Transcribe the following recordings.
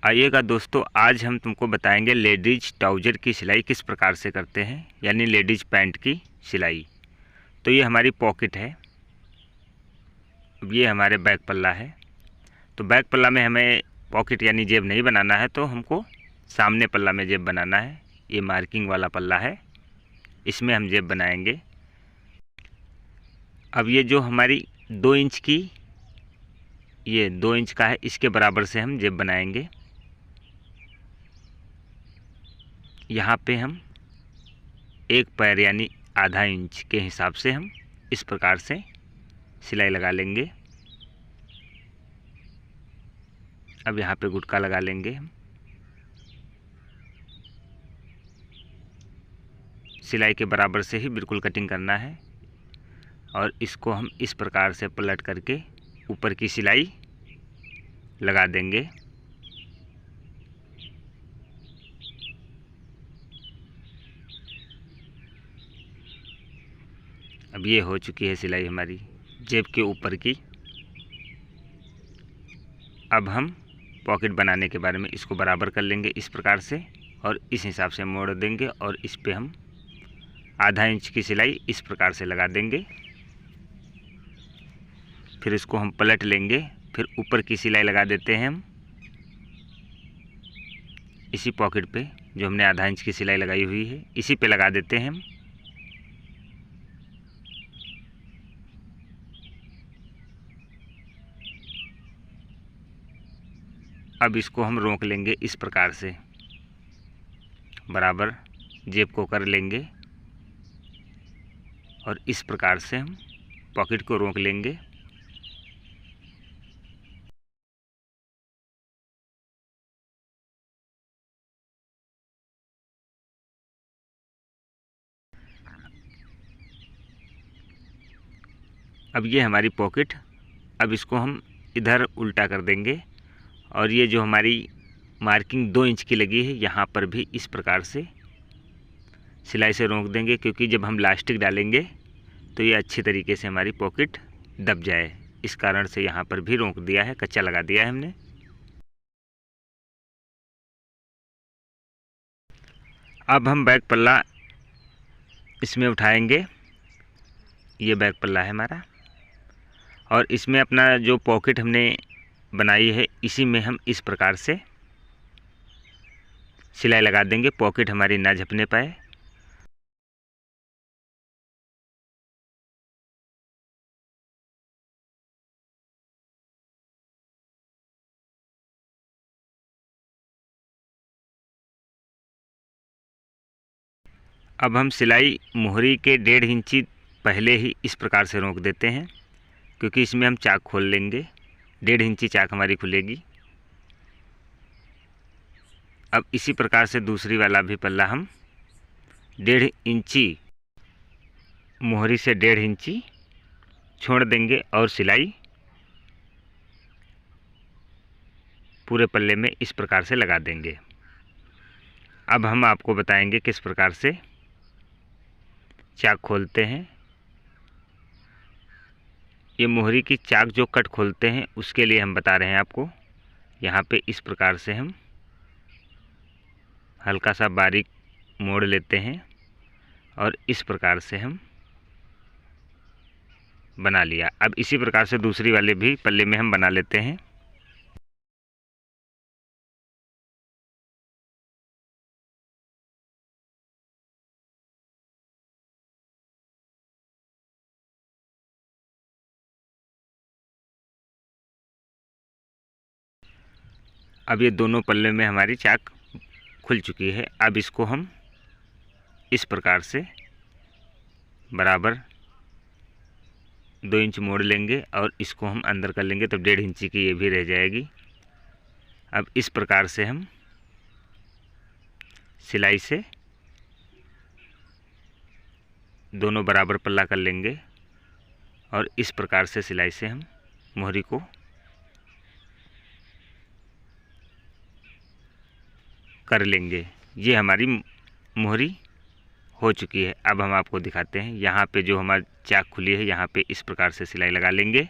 आइएगा दोस्तों, आज हम तुमको बताएंगे लेडीज ट्राउज़र की सिलाई किस प्रकार से करते हैं, यानी लेडीज पैंट की सिलाई। तो ये हमारी पॉकेट है, अब ये हमारे बैक पल्ला है। तो बैक पल्ला में हमें पॉकेट यानी जेब नहीं बनाना है, तो हमको सामने पल्ला में जेब बनाना है। ये मार्किंग वाला पल्ला है, इसमें हम जेब बनाएंगे। अब ये जो हमारी 2 इंच की, ये 2 इंच का है, इसके बराबर से हम जेब बनाएंगे। यहाँ पे हम 1 पैर यानी आधा इंच के हिसाब से हम इस प्रकार से सिलाई लगा लेंगे। अब यहाँ पे गुटका लगा लेंगे हम। सिलाई के बराबर से ही बिल्कुल कटिंग करना है और इसको हम इस प्रकार से पलट करके ऊपर की सिलाई लगा देंगे। अब ये हो चुकी है सिलाई हमारी जेब के ऊपर की। अब हम पॉकेट बनाने के बारे में इसको बराबर कर लेंगे इस प्रकार से और इस हिसाब से मोड़ देंगे और इस पे हम आधा इंच की सिलाई इस प्रकार से लगा देंगे। फिर इसको हम पलट लेंगे, फिर ऊपर की सिलाई लगा देते हैं हम इसी पॉकेट पे, जो हमने आधा इंच की सिलाई लगाई हुई है इसी पे लगा देते हैं हम। अब इसको हम रोक लेंगे इस प्रकार से, बराबर जेब को कर लेंगे और इस प्रकार से हम पॉकेट को रोक लेंगे। अब ये हमारी पॉकेट, अब इसको हम इधर उल्टा कर देंगे और ये जो हमारी मार्किंग 2 इंच की लगी है यहाँ पर भी इस प्रकार से सिलाई से रोक देंगे, क्योंकि जब हम लास्टिक डालेंगे तो ये अच्छी तरीके से हमारी पॉकेट दब जाए, इस कारण से यहाँ पर भी रोक दिया है, कच्चा लगा दिया है हमने। अब हम बैक पल्ला इसमें उठाएंगे, ये बैक पल्ला है हमारा, और इसमें अपना जो पॉकेट हमने बनाई है इसी में हम इस प्रकार से सिलाई लगा देंगे, पॉकेट हमारी ना झपने पाए। अब हम सिलाई मोहरी के 1.5 इंची पहले ही इस प्रकार से रोक देते हैं, क्योंकि इसमें हम चाक खोल लेंगे, 1.5 इंची चाक हमारी खुलेगी। अब इसी प्रकार से दूसरी वाला भी पल्ला हम 1.5 इंची, मोहरी से 1.5 इंची छोड़ देंगे और सिलाई पूरे पल्ले में इस प्रकार से लगा देंगे। अब हम आपको बताएंगे किस प्रकार से चाक खोलते हैं। ये मोहरी की चाक जो कट खोलते हैं उसके लिए हम बता रहे हैं आपको। यहाँ पे इस प्रकार से हम हल्का सा बारीक मोड़ लेते हैं और इस प्रकार से हम बना लिया। अब इसी प्रकार से दूसरी वाले भी पल्ले में हम बना लेते हैं। अब ये दोनों पल्ले में हमारी चाक खुल चुकी है। अब इसको हम इस प्रकार से बराबर 2 इंच मोड़ लेंगे और इसको हम अंदर कर लेंगे, तो 1.5 इंची की ये भी रह जाएगी। अब इस प्रकार से हम सिलाई से दोनों बराबर पल्ला कर लेंगे और इस प्रकार से सिलाई से हम मोहरी को कर लेंगे। ये हमारी मोहरी हो चुकी है। अब हम आपको दिखाते हैं, यहाँ पे जो हमारी चाक खुली है यहाँ पे इस प्रकार से सिलाई लगा लेंगे।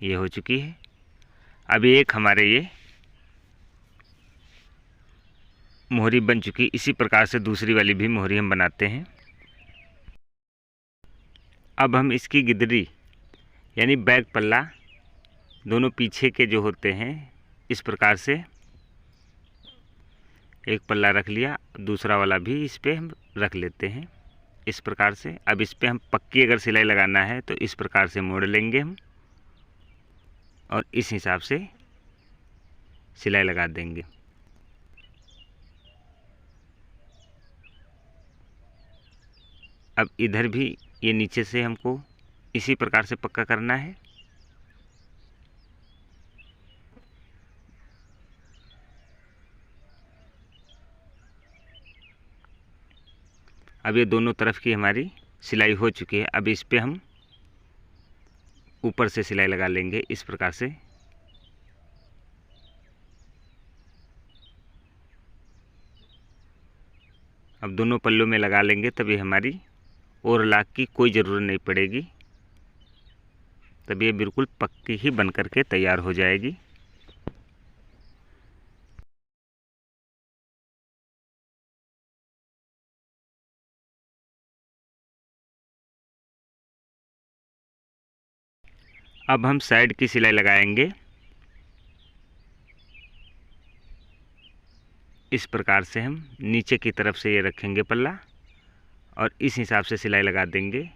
ये हो चुकी है। अब एक हमारे ये मोहरी बन चुकी। इसी प्रकार से दूसरी वाली भी मोहरी हम बनाते हैं। अब हम इसकी गिदरी यानी बैक पल्ला दोनों पीछे के जो होते हैं, इस प्रकार से एक पल्ला रख लिया, दूसरा वाला भी इस पे हम रख लेते हैं इस प्रकार से। अब इस पे हम पक्की अगर सिलाई लगाना है तो इस प्रकार से मोड़ लेंगे हम और इस हिसाब से सिलाई लगा देंगे। अब इधर भी ये नीचे से हमको इसी प्रकार से पक्का करना है। अब ये दोनों तरफ की हमारी सिलाई हो चुकी है। अब इस पे हम ऊपर से सिलाई लगा लेंगे इस प्रकार से। अब दोनों पल्लों में लगा लेंगे, तभी हमारी ओवरलॉक की कोई ज़रूरत नहीं पड़ेगी, तब ये बिल्कुल पक्की ही बन करके तैयार हो जाएगी। अब हम साइड की सिलाई लगाएंगे इस प्रकार से। हम नीचे की तरफ से ये रखेंगे पल्ला और इस हिसाब से सिलाई लगा देंगे।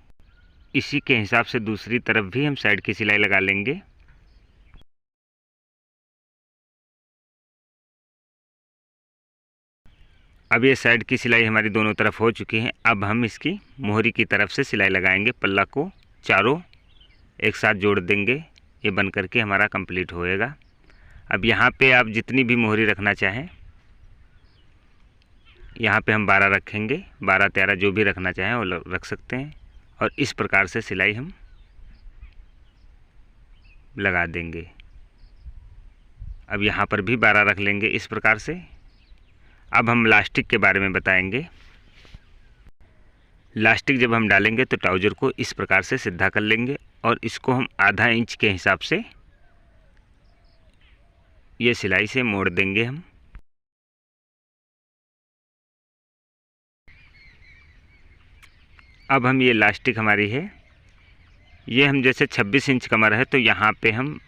इसी के हिसाब से दूसरी तरफ भी हम साइड की सिलाई लगा लेंगे। अब ये साइड की सिलाई हमारी दोनों तरफ हो चुकी है। अब हम इसकी मोहरी की तरफ से सिलाई लगाएंगे। पल्ला को चारों एक साथ जोड़ देंगे, ये बन करके हमारा कंप्लीट होएगा। अब यहाँ पे आप जितनी भी मोहरी रखना चाहें, यहाँ पे हम 12 रखेंगे, 12-13 जो भी रखना चाहें वो रख सकते हैं। और इस प्रकार से सिलाई हम लगा देंगे। अब यहाँ पर भी 12 रख लेंगे इस प्रकार से। अब हम लास्टिक के बारे में बताएंगे। लास्टिक जब हम डालेंगे तो ट्राउज़र को इस प्रकार से सीधा कर लेंगे और इसको हम आधा इंच के हिसाब से ये सिलाई से मोड़ देंगे हम। अब हम ये लास्टिक हमारी है, ये हम जैसे 26 इंच कमर है तो यहाँ पे हम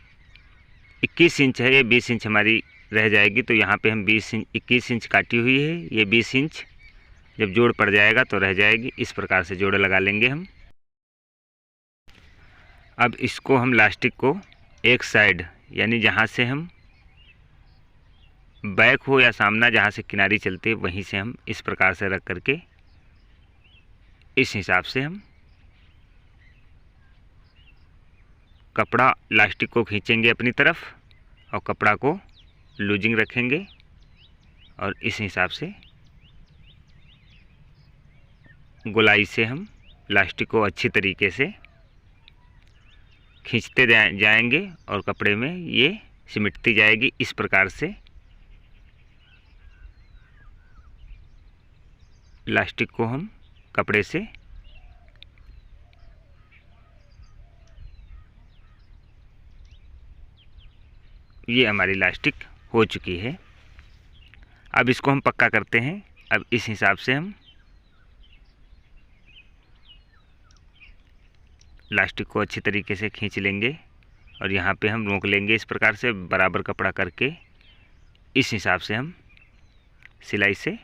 21 इंच है, ये 20 इंच हमारी रह जाएगी, तो यहाँ पे हम 21 इंच काटी हुई है, ये 20 इंच जब जोड़ पड़ जाएगा तो रह जाएगी। इस प्रकार से जोड़ लगा लेंगे हम। अब इसको हम लास्टिक को एक साइड यानी जहाँ से हम बैक हो या सामना, जहाँ से किनारी चलती है वहीं से हम इस प्रकार से रख करके इस हिसाब से हम कपड़ा लास्टिक को खींचेंगे अपनी तरफ और कपड़ा को लूजिंग रखेंगे और इस हिसाब से गोलाई से हम लास्टिक को अच्छी तरीके से खींचते जाएंगे और कपड़े में ये सिमटती जाएगी। इस प्रकार से लास्टिक को हम कपड़े से ये हमारी लास्टिक हो चुकी है। अब इसको हम पक्का करते हैं। अब इस हिसाब से हम लास्टिक को अच्छी तरीके से खींच लेंगे और यहाँ पे हम रोक लेंगे इस प्रकार से बराबर कपड़ा करके। इस हिसाब से हम सिलाई से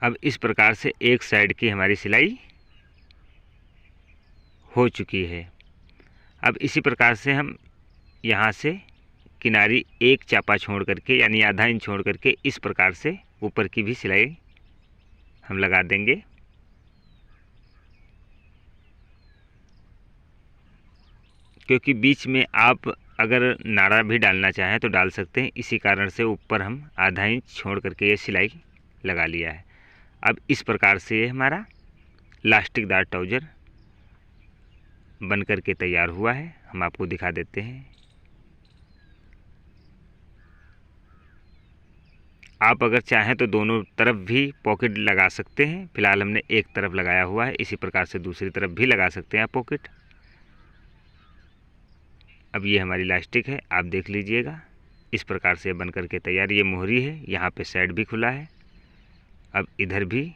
अब इस प्रकार से एक साइड की हमारी सिलाई हो चुकी है। अब इसी प्रकार से हम यहाँ से किनारी एक चापा छोड़ करके यानी आधा इंच छोड़ करके इस प्रकार से ऊपर की भी सिलाई हम लगा देंगे। क्योंकि बीच में आप अगर नाड़ा भी डालना चाहें तो डाल सकते हैं। इसी कारण से ऊपर हम आधा इंच छोड़ करके ये सिलाई लगा लिया है। अब इस प्रकार से ये हमारा लास्टिकदार ट्राउज़र बन करके तैयार हुआ है। हम आपको दिखा देते हैं। आप अगर चाहें तो दोनों तरफ भी पॉकेट लगा सकते हैं। फ़िलहाल हमने एक तरफ लगाया हुआ है, इसी प्रकार से दूसरी तरफ भी लगा सकते हैं आप पॉकेट। अब ये हमारी इलास्टिक है, आप देख लीजिएगा। इस प्रकार से बन करके तैयार। ये मोहरी है, यहाँ पे साइड भी खुला है। अब इधर भी